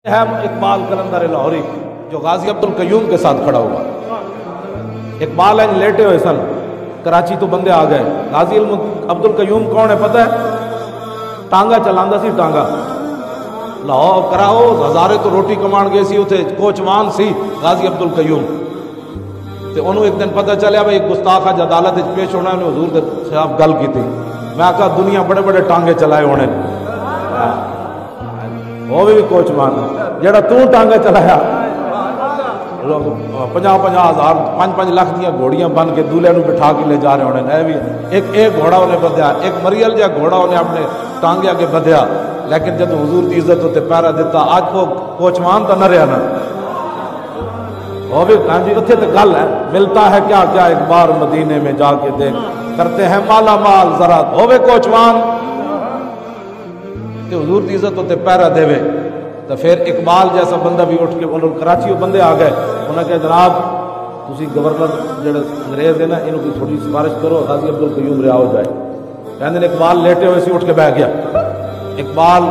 ہے اقبال قلندر لاہوری جو غازی عبدالقیوم کے ساتھ کھڑا ہوا۔ اقبال ہیں لیٹے ہوئے سن، کراچی تو بندے آ گئے۔ غازی عبدالقیوم کون ہے پتہ ہے؟ ٹانگا چلاندہ سی ٹانگا لاہور کراؤ ہزارے تو روٹی کمان گئے سی اتھے کوچوان سی غازی عبدالقیوم تے انہوں ایک دن پتہ چلیا بھائی گستاخ آج عدالت پیش ہونا انہوں حضور دے خلاف گل کی تھی۔ میں کہا دنیا بڑے بڑے ٹانگے چلائے ہونے وہ بھی کوچوان جڑا تو ٹانگا چلایا 50,000 5 لاکھ دیا گھوڑیاں بن کے دولے نو بٹھا کے لے جا رہے ہونے اے بھی ایک گھوڑا انہیں بدھیا، ایک مریل جا گھوڑا انہیں اپنے ٹانگے آگے بدھیا، لیکن جب حضور دی عزت ہوتے پیرا دیتا آج وہ کوچوان تو نہ رہا نا وہ بھی کانجی اتھے تو گل ہے ملتا ہے کیا کیا ایک بار مدینے میں جا کے دیکھ کرتے ہیں مالا مال ذرا ہوئے کوچوان کہ حضور دی عزت ہوتے پیرا دے وے تو پھر اقبال جیسا بندہ بھی اٹھ کے انہوں کراچی بندے آ گئے انہوں نے کہا جناب تسی گورنر جڑے انگریز ہے نا انہوں کی تھوڑی سفارش کرو غازی عبدالقیوم رہا ہو جائے۔ کہنے نے اقبال لیٹے ہوئے سی اٹھ کے بیٹھ گیا۔ اقبال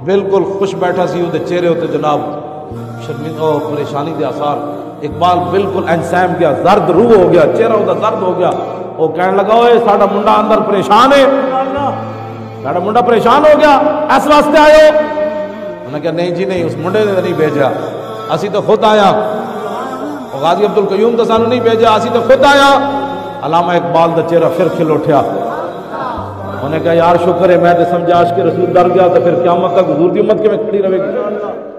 بالکل خوش بیٹھا سی ہوتے چہرے ہوتے جناب شرمندہ اور پریشانی دے آثار۔ اقبال بالکل انسام گیا، زرد روح ہو گیا، چہرہ ہوتا زرد ہو گیا۔ وہ کہنے لگا اوے ساڑا منڈا اندر پریشان ہے، ساڑا منڈا پریشان ہو گیا اس واسطے آئے ہو؟ انہوں نے کہا نہیں جی نہیں، اس منڈے نے نہیں بھیجا، اسی تو خود آیا۔ غازی عبدالقیوم تو سانو نہیں بھیجا، اسی تو خود آیا۔ علامہ اقبال دا چہرہ پھر کھل اٹھیا۔ انہوں نے کہا یار شکر ہے میں تو سمجھا عاشق رسول ڈر گیا تو پھر قیامت تک حضور دی امت کے میں کھڑی رہے گی۔